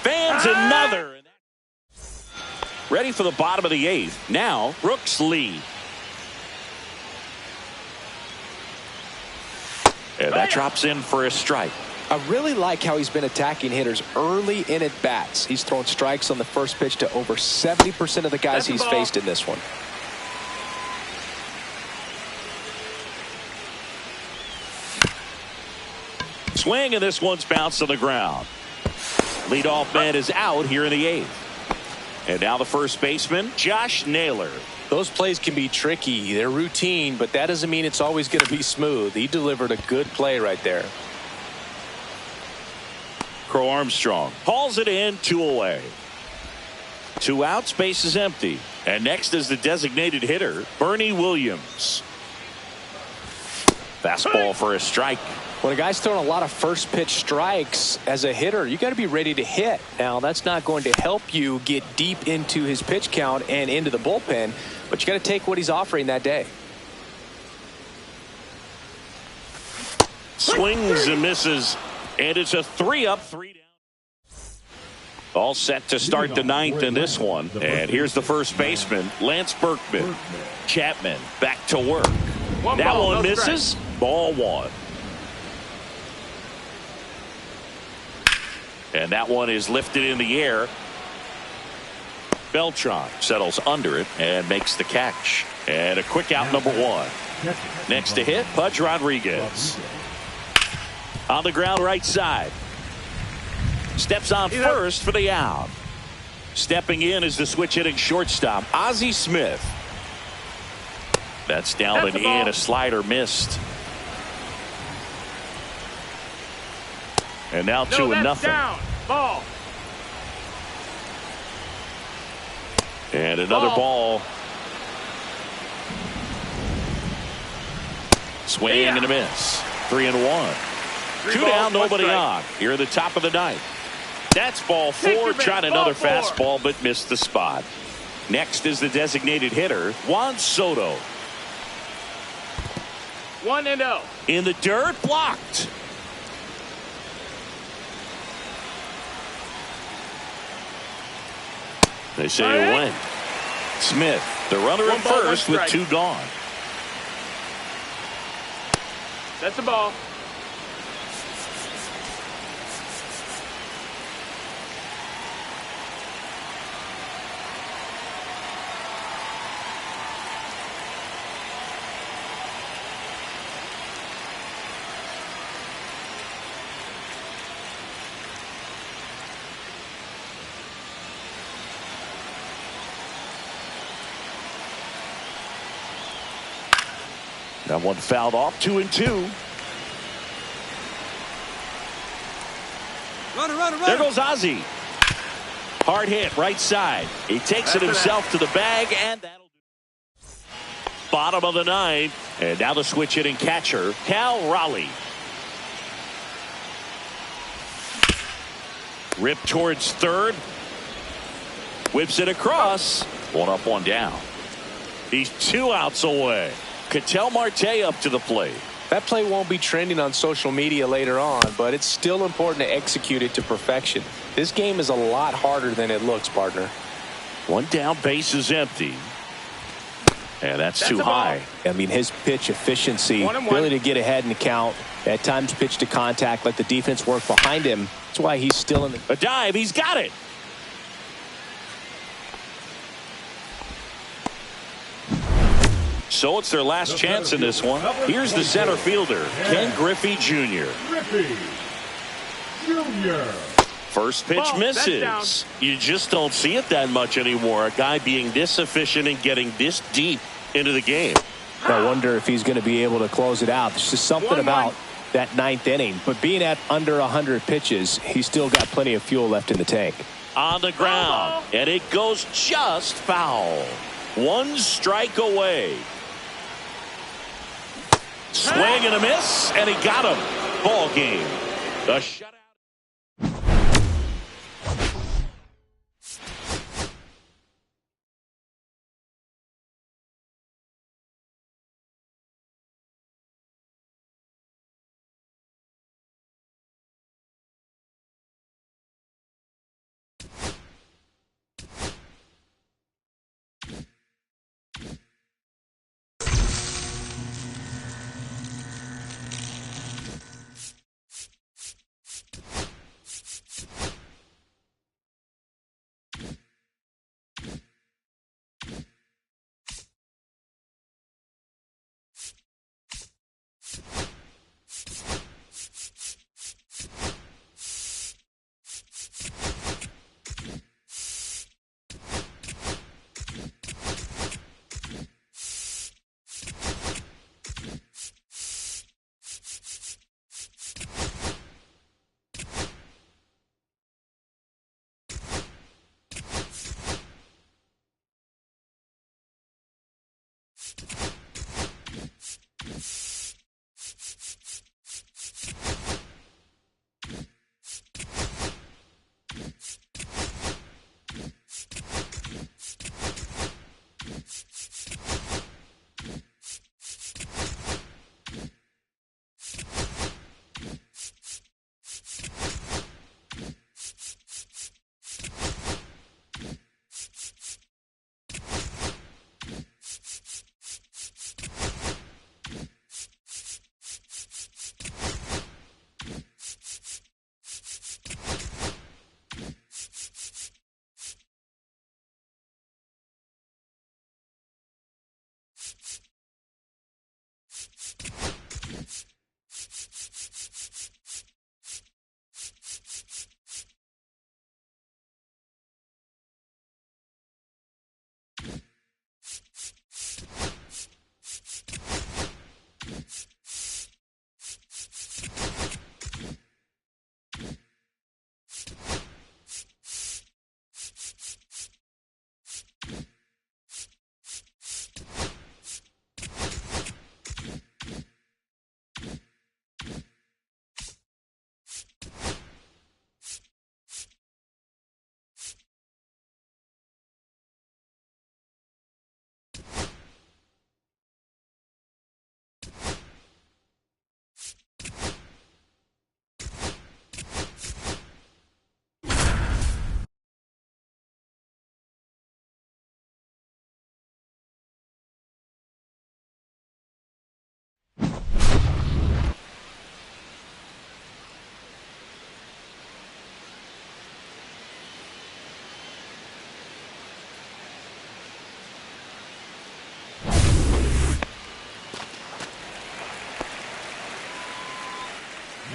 Fans another. Ready for the bottom of the eighth. Now, Brooks Lee. And that drops in for a strike. I really like how he's been attacking hitters early in at bats. He's thrown strikes on the first pitch to over 70% of the guys he's faced in this one. Swing, and this one's bounced to the ground. Leadoff man is out here in the eighth. And now the first baseman, Josh Naylor. Those plays can be tricky. They're routine, but that doesn't mean it's always going to be smooth. He delivered a good play right there. Crow Armstrong hauls it in, 2 away. 2 outs, base is empty. And next is the designated hitter, Bernie Williams. Fastball for a strike. When a guy's throwing a lot of first pitch strikes as a hitter, you got to be ready to hit. Now, that's not going to help you get deep into his pitch count and into the bullpen, but you got to take what he's offering that day. Swings and misses, and it's a 3-up, 3 down. All set to start the ninth in this one. And here's the first baseman, Lance Berkman. Chapman back to work. That one misses. Ball 1. And that one is lifted in the air. Beltran settles under it and makes the catch. And a quick out, number 1. Next to hit, Pudge Rodriguez. On the ground, right side. Steps on first for the out. Stepping in is the switch hitting shortstop, Ozzie Smith. That's down and in. A slider missed. And now 2-0. Down. Ball. And another ball. Swing and a miss. 3-1. 2 down, nobody on. Here at the top of the ninth. That's ball 4. Tried another fastball, but missed the spot. Next is the designated hitter, Juan Soto. 1-0. In the dirt, blocked. They say it went. Smith, the runner at first with 2 gone. That's the ball. That one fouled off. 2-2. Runner. There goes Ozzie. Hard hit, right side. He takes it himself to the bag, and that'll do. Bottom of the ninth, and now the switch hitting catcher, Cal Raleigh. Rip towards third. Whips it across. 1 up, 1 down. He's 2 outs away. Ketel Marte up to the plate. That play won't be trending on social media later on, but it's still important to execute it to perfection. This game is a lot harder than it looks, partner. 1 down, base is empty. And that's too high. I mean, his pitch efficiency, ability to get ahead in the count, at times pitch to contact, let the defense work behind him. That's why he's still in the... A dive, he's got it. So it's their last chance in this one. Here's the center fielder, Ken Griffey Jr. First pitch misses. You just don't see it that much anymore. A guy being this efficient and getting this deep into the game. I wonder if he's going to be able to close it out. There's just something about that ninth inning. But being at under 100 pitches, he's still got plenty of fuel left in the tank. On the ground, and it goes just foul. 1 strike away. Swing and a miss, and he got him. Ball game. The shutout.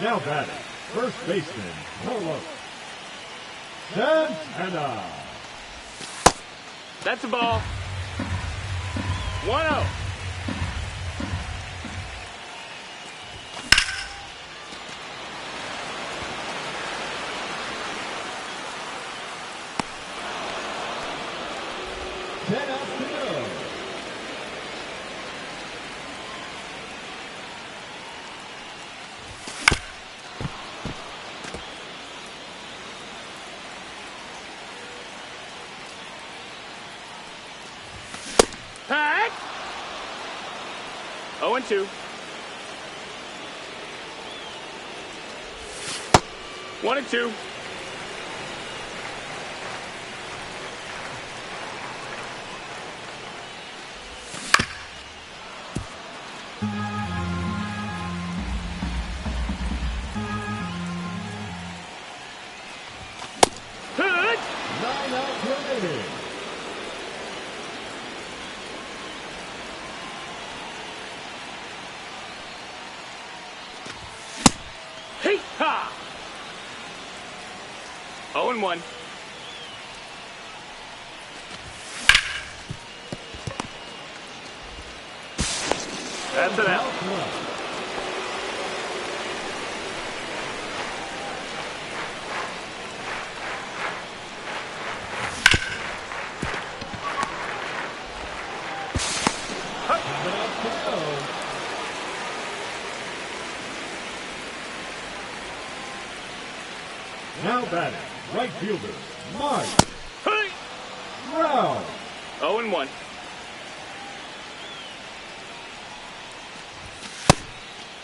Now batting, first baseman, Carlos Santana. That's a ball. 1-0. Pack. 0-2. 1-2. Good. 9 outs remaining. Hey ha. 0-1. That's an out. Now batting, right fielder, Mike Hey! Brown. 0-1.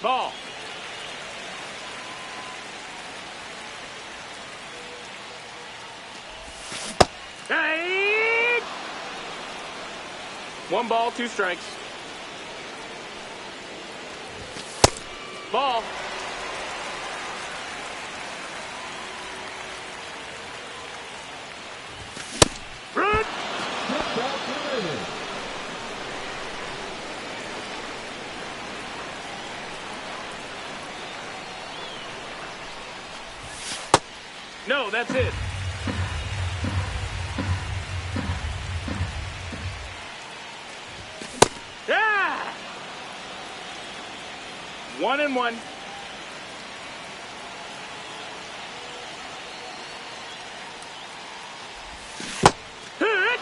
Ball. Hey! 1 ball, 2 strikes. Ball. Run. Step back to inning. No, that's it. Ah! 1-1. Hit!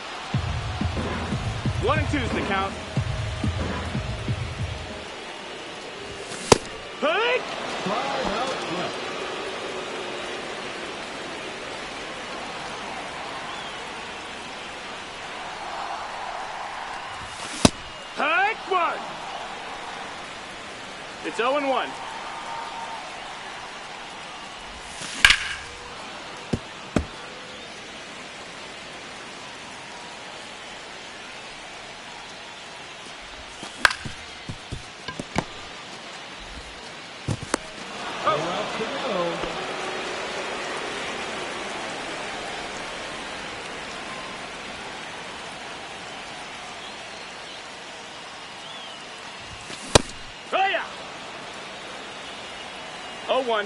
1-2 is the count. Hit! 5 outs left. Hit! 1. It's 0-1. Four outs to go. Oh yeah! 0-1.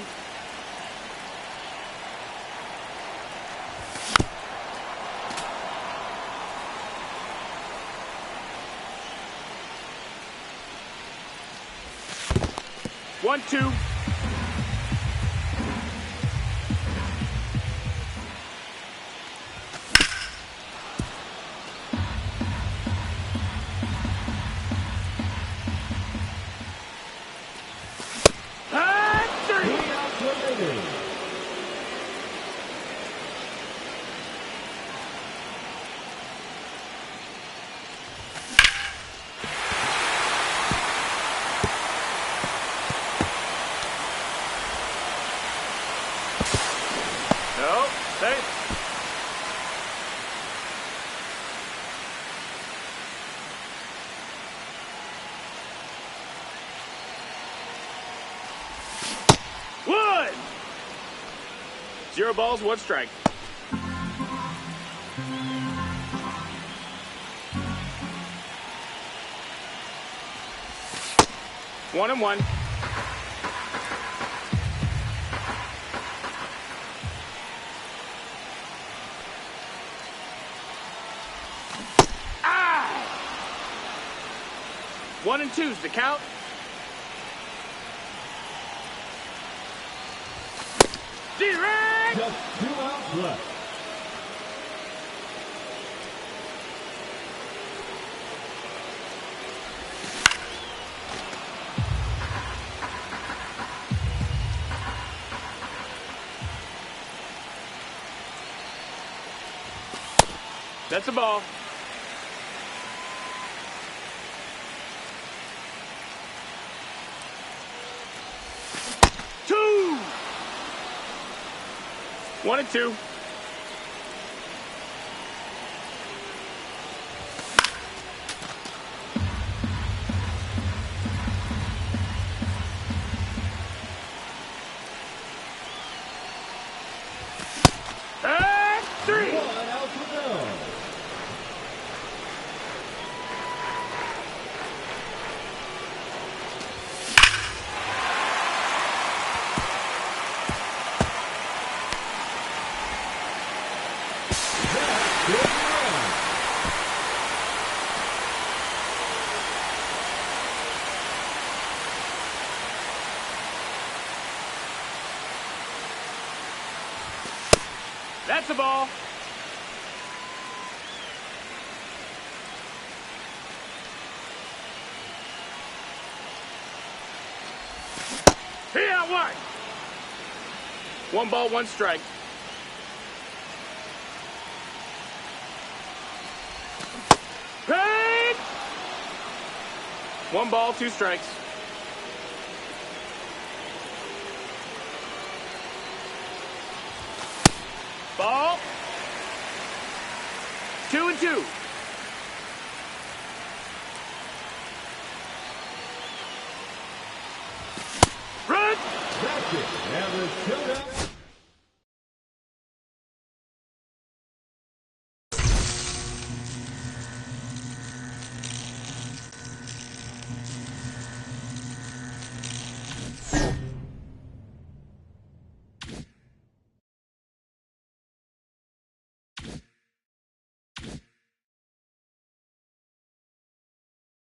One, two. Three. 3 outs remaining. No, safe. One. 0 balls, 1 strike. One and one. Ah! 1 and 2's the count. Direct! Just 2 outs left. That's a ball. Two. 1 and 2. And 3. 1 out to go. That's good run. That's a ball. He out wide. 1 ball, 1 strike. 1 ball, 2 strikes. Ball. 2-2. Run. That's it. And the showdown.